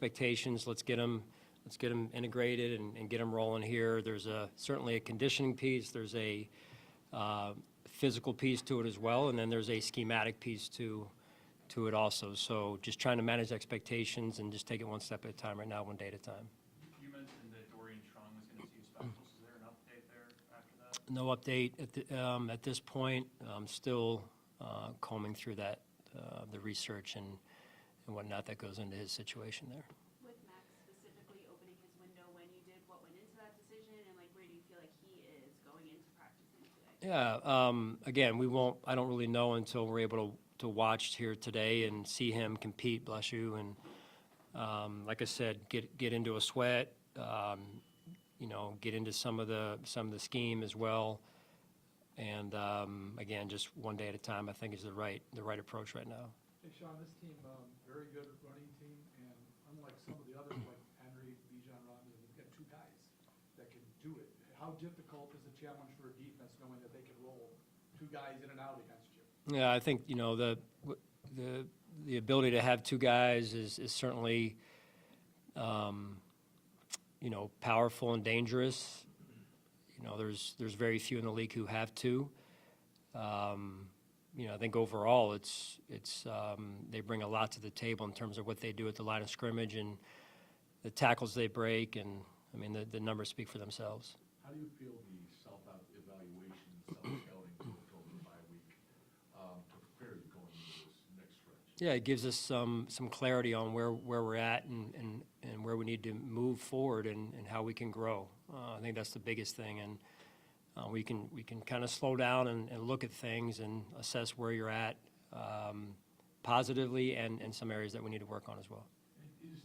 expectations. Let's get them integrated and get them rolling here. There's certainly a conditioning piece. There's a physical piece to it as well, and then there's a schematic piece to it also. So just trying to manage expectations and just take it one step at a time right now, one day at a time. You mentioned that Dorian was going to see specials. Is there an update there after that? No update at this point. I'm still combing through that, the research and whatnot that goes into his situation there. With Max specifically opening his window when you did, what went into that decision, and like where do you feel like he is going into practicing today? Yeah, again, I don't really know until we're able to watch here today and see him compete, bless you, and like I said, get into a sweat, get into some of the scheme as well, and again, just one day at a time, I think is the right approach right now. Hey, Sean, this team, very good running team, and unlike some of the others, like Henry, Bijan, Rodman, they've got two guys that can do it. How difficult is the challenge for a defense knowing that they can roll two guys in and out against you? Yeah, I think the ability to have two guys is certainly powerful and dangerous. There's very few in the league who have two. I think overall it's they bring a lot to the table in terms of what they do at the line of scrimmage and the tackles they break, and I mean the numbers speak for themselves. How do you feel the self-evaluation, self-scouting tool over the bye week to prepare you going into this next stretch? Yeah, it gives us some clarity on where we're at and where we need to move forward and how we can grow. I think that's the biggest thing, and we can kind of slow down and look at things and assess where you're at positively and some areas that we need to work on as well. And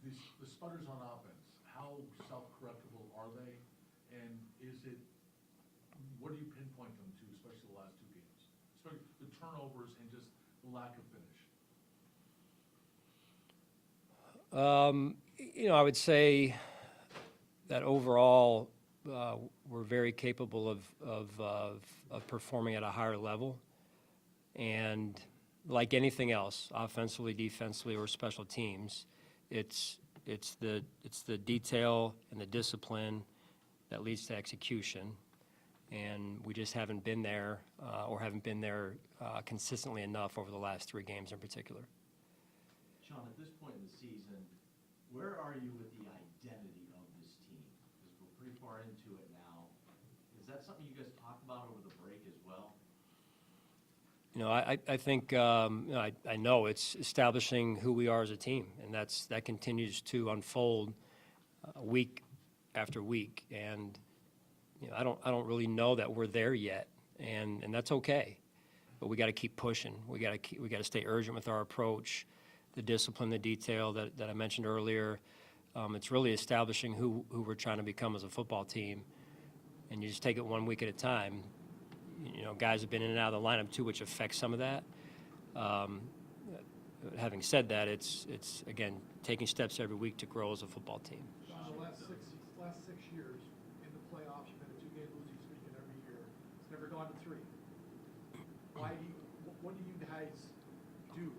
is the sputters on offense, how self-correctable are they? And what do you pinpoint them to, especially the last two games? Especially the turnovers and just the lack of finish. I would say that overall we're very capable of performing at a higher level, and like anything else, offensively, defensively, or special teams, it's the detail and the discipline that leads to execution, and we just haven't been there consistently enough over the last 3 games in particular. Sean, at this point in the season, where are you with the identity of this team? Because we're pretty far into it now. Is that something you guys talked about over the break as well? I think I know it's establishing who we are as a team, and that continues to unfold week after week. And I don't really know that we're there yet, and that's okay. But we got to keep pushing. We got to stay urgent with our approach, the discipline, the detail that I mentioned earlier. It's really establishing who we're trying to become as a football team, and you just take it one week at a time. Guys have been in and out of the lineup too, which affects some of that. Having said that, it's again taking steps every week to grow as a football team. Sean, the last six years in the playoffs, you've been a 2-game losing streak in every year. It's never gone to 3. What do you guys do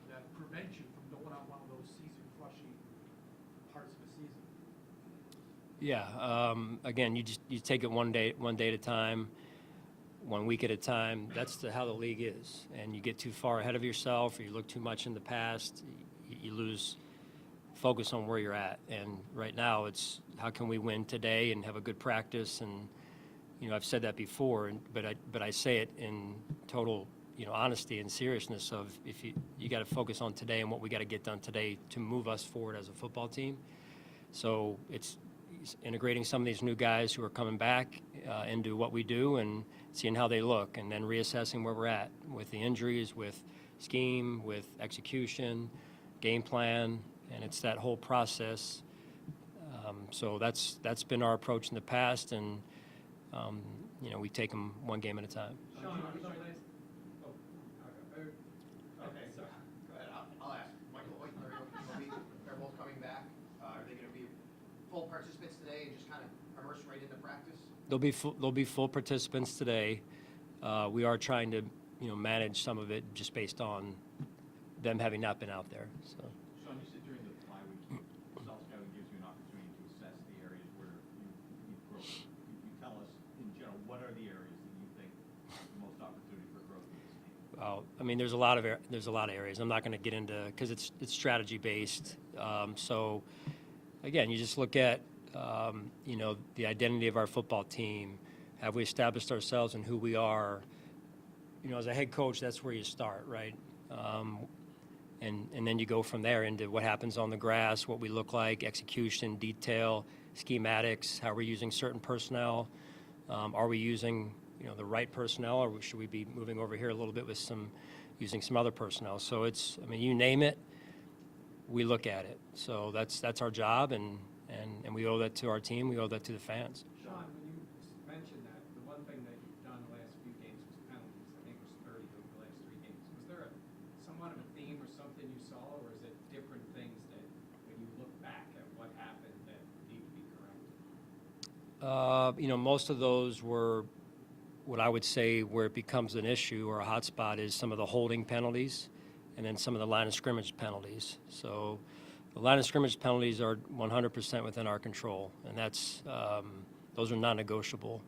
that prevent you from going on one of those season-crushing parts of the season? Yeah. Again, you take it one day at a time, 1 week at a time. That's how the league is. And you get too far ahead of yourself, or you look too much in the past, you lose focus on where you're at. And right now, it's how can we win today and have a good practice. And I've said that before, but I say it in total honesty and seriousness of if you got to focus on today and what we got to get done today to move us forward as a football team. So it's integrating some of these new guys who are coming back into what we do and seeing how they look, and then reassessing where we're at with the injuries, with scheme, with execution, game plan, and it's that whole process. So that's been our approach in the past, and we take them one game at a time. Sean, okay, so go ahead. I'll ask. Michael, they're both coming back. Are they going to be full participants today and just kind of immerse right into practice? They'll be full participants today. We are trying to manage some of it just based on them having not been out there. So. Sean, you I mean, there's a lot of areas. I'm not going to get into, because it's strategy based. So again, you just look at the identity of our football team. Have we established ourselves and who we are? As a head coach, that's where you start, right? And then you go from there into what happens on the grass, what we look like, execution, detail, schematics, how we're using certain personnel. Are we using the right personnel, or should we be moving over here a little bit with using some other personnel? So you name it, we look at it. So that's our job, and we owe that to our team. We owe that to the fans. Sean, when you mentioned that, the one thing that you've done the last few games was penalties. I think it was 30 over the last 3 games. Was there somewhat of a theme or something you saw, or is it different things that, when you look back at what happened, that need to be corrected? Most of those were what I would say where it becomes an issue or a hot spot is some of the holding penalties and then some of the line of scrimmage penalties. So the line of scrimmage penalties are 100% within our control, and those are non-negotiable.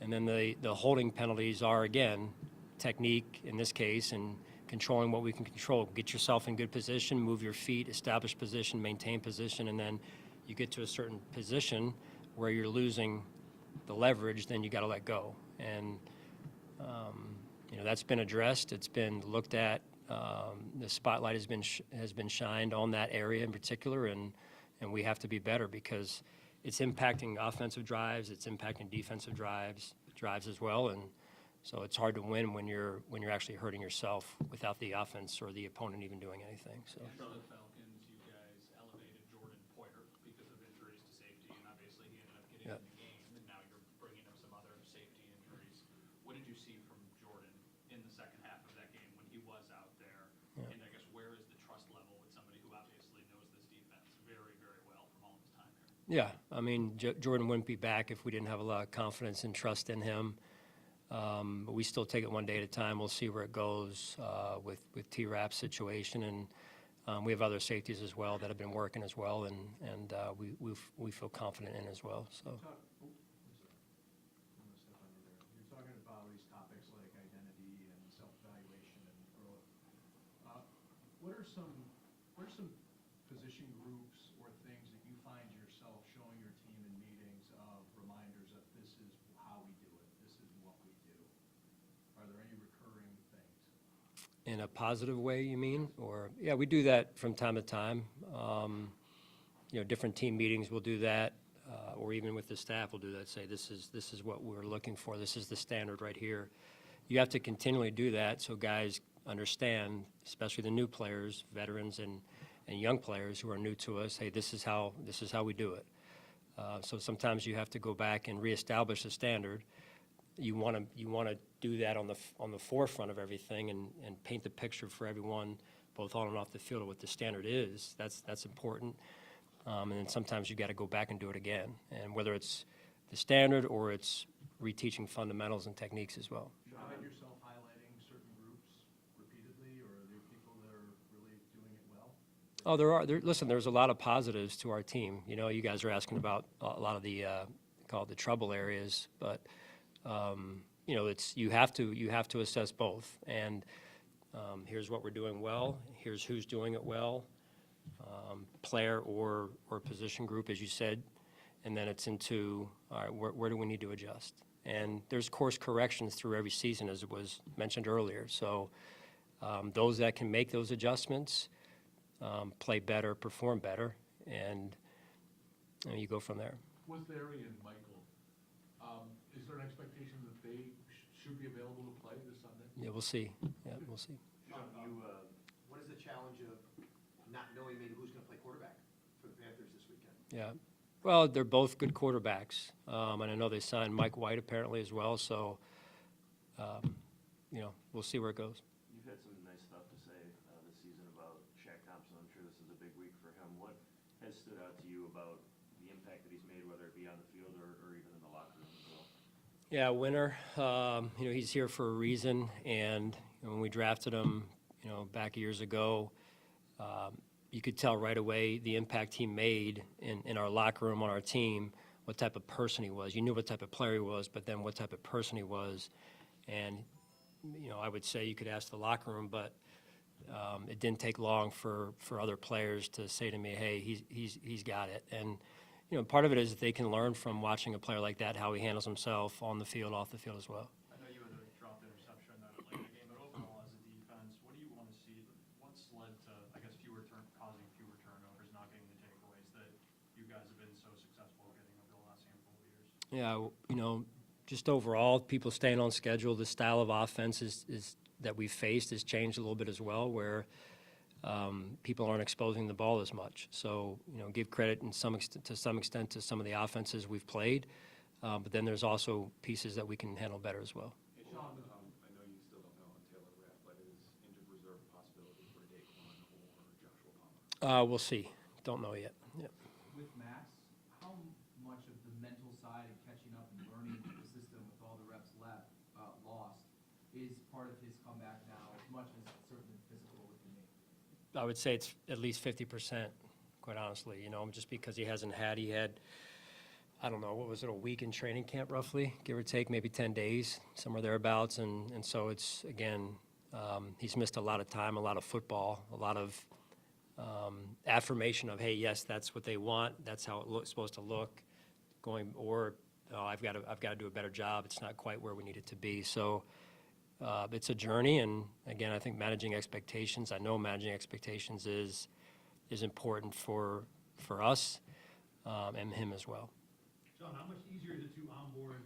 And then the holding penalties are, again, technique in this case and controlling what we can control. Get yourself in good position, move your feet, establish position, maintain position, and then you get to a certain position where you're losing the leverage, then you got to let go. And that's been addressed. It's been looked at. The spotlight has been shined on that area in particular, and we have to be better because it's impacting offensive drives. It's impacting defensive drives as well, and so it's hard to win when you're actually hurting yourself without the offense or the opponent even doing anything. So. For the Falcons, you guys elevated Jordan Poyer because of injuries to safety, and obviously he ended up getting in the game, and now you're bringing up some other safety injuries. What did you see from Jordan in the second half of that game when he was out there? Yeah. And I guess where is the trust level with somebody who obviously knows this defense very, very well from all his time here? Yeah, Jordan wouldn't be back if we didn't have a lot of confidence and trust in him. But we still take it one day at a time. We'll see where it goes with T-Rap's situation, and we have other safeties as well that have been working as well, and we feel confident in as well. So. You're talking about these topics like identity and self-evaluation and growth. What are some position groups or things that you find yourself showing your team in meetings of reminders that this is how we do it, this is what we do? Are there any recurring things? In a positive way, you mean? Or yeah, we do that from time to time. Different team meetings will do that, or even with the staff will do that. Say this is what we're looking for. This is the standard right here. You have to continually do that so guys understand, especially the new players, veterans, and young players who are new to us. Hey, this is how we do it. So sometimes you have to go back and reestablish a standard. You want to do that on the forefront of everything and paint the picture for everyone, both on and off the field, of what the standard is. That's important. And then sometimes you got to go back and do it again. And whether it's the standard or it's reteaching fundamentals and techniques as well. Do you find yourself highlighting certain groups repeatedly, or are there people that are really doing it well? Oh, there are. Listen, there's a lot of positives to our team. You guys are asking about a lot of the call it the trouble areas, but it's you have to assess both. And here's what we're doing well. Here's who's doing it well, player or position group, as you said. And then it's into all right, where do we need to adjust? And there's course corrections through every season, as it was mentioned earlier. So those that can make those adjustments play better, perform better, and you go from there. With Dorian and Michael, is there an expectation that they should be available to play this Sunday? Yeah, we'll see. Yeah, we'll see. Sean, what is the challenge of not knowing maybe who's going to play quarterback for the Panthers this weekend? Yeah. Well, they're both good quarterbacks, and I know they signed Mike White apparently as well. So, we'll see where it goes. You've had some nice stuff to say this season about Shaq Thompson. I'm sure this is a big week for him. What has stood out to you about the impact that he's made, whether it be on the field or even in the locker room as well? Yeah, winner. He's here for a reason, and when we drafted him, back years ago, you could tell right away the impact he made in our locker room, on our team, what type of person he was. You knew what type of player he was, but then what type of person he was. And I would say you could ask the locker room, but it didn't take long for other players to say to me, hey, he's got it. And, part of it is that they can learn from watching a player like that, how he handles himself on the field, off the field as well. I know you had a dropped interception that late in the game, but overall as a defense, what do you want to see? What's led to, I guess, causing fewer turnovers, not getting the takeaways that you guys have been so successful getting over the last handful of years? Yeah, just overall, people staying on schedule, the style of offense is that we've faced has changed a little bit as well, where people aren't exposing the ball as much. So, give credit to some extent to some of the offenses we've played, but then there's also pieces that we can handle better as well. Hey, Sean, I know you still don't know on Taylor Rapp, but is injured reserve a possibility for Daquan or Joshua Palmer? We'll see. Don't know yet. Yeah. With Max, how much of the mental side and catching up and learning the system with all the reps lost is part of his comeback now, as much as certainly physical with the knee? I would say it's at least 50%, quite honestly, just because he had, I don't know, what was it, a week in training camp roughly, give or take, maybe 10 days, somewhere thereabouts. And so it's, again, he's missed a lot of time, a lot of football, a lot of affirmation of, hey, yes, that's what they want, that's how it's supposed to look, I've got to do a better job, it's not quite where we need it to be. So it's a journey, and again, I think managing expectations, I know managing expectations is important for us and him as well. Sean, how much easier is it to onboard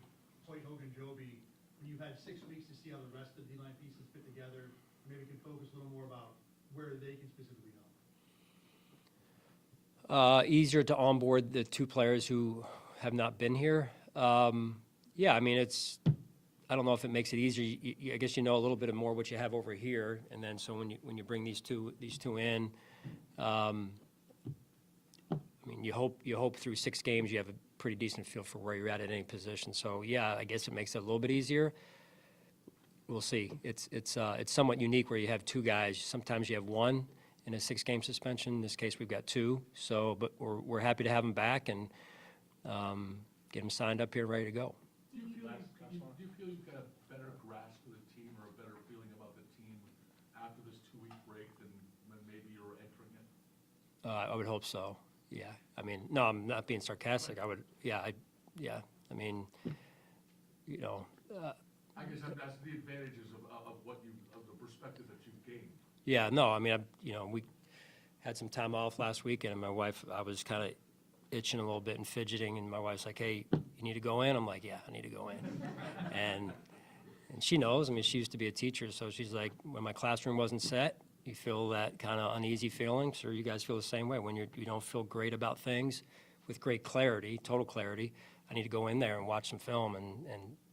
Hoyt, Hogan, Joby when you've had 6 weeks to see how the rest of the D-line pieces fit together? Maybe we can focus a little more about where they can specifically help. Easier to onboard the 2 players who have not been here. Yeah, I mean, I don't know if it makes it easier. I guess a little bit more what you have over here, and then so when you bring these two in, I mean, you hope through 6 games you have a pretty decent feel for where you're at any position. So yeah, I guess it makes it a little bit easier. We'll see. It's somewhat unique where you have 2 guys. Sometimes you have 1 in a 6-game suspension. In this case, we've got 2. So, but we're happy to have them back and get them signed up here, ready to go. Do you feel you've got a better grasp of the team or a better feeling about the team after this 2-week break than when maybe you were entering it? I would hope so. Yeah. I mean, no, I'm not being sarcastic. I would. Yeah. I mean, I guess that's the advantages of the perspective that you've gained. Yeah. No. I mean, we had some time off last weekend, and my wife, I was kind of itching a little bit and fidgeting, and my wife's like, hey, you need to go in? I'm like, yeah, I need to go in. and she knows. I mean, she used to be a teacher, so she's like, when my classroom wasn't set, you feel that kind of uneasy feeling. Sure, you guys feel the same way. When you don't feel great about things with great clarity, total clarity, I need to go in there and watch some film and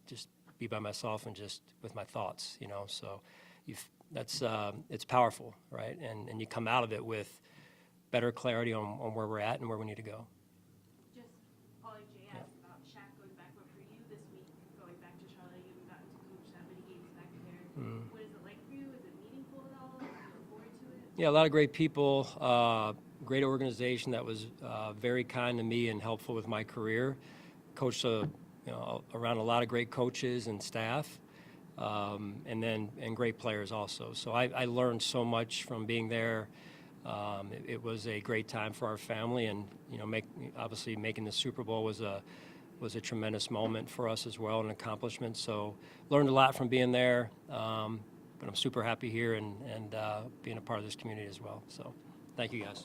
just be by myself and just with my thoughts, So it's powerful, right? And you come out of it with better clarity on where we're at and where we need to go. Just Paulie J asked about Shaq going back, but for you this week, going back to Charlotte, you haven't gotten to coach that many games back there. What is it like for you? Is it meaningful at all? Do you look forward to it? Yeah, a lot of great people, great organization that was very kind to me and helpful with my career. Coached around a lot of great coaches and staff, and great players also. So I learned so much from being there. It was a great time for our family, and obviously making the Super Bowl was a tremendous moment for us as well, an accomplishment. So learned a lot from being there, but I'm super happy here and being a part of this community as well. So thank you guys.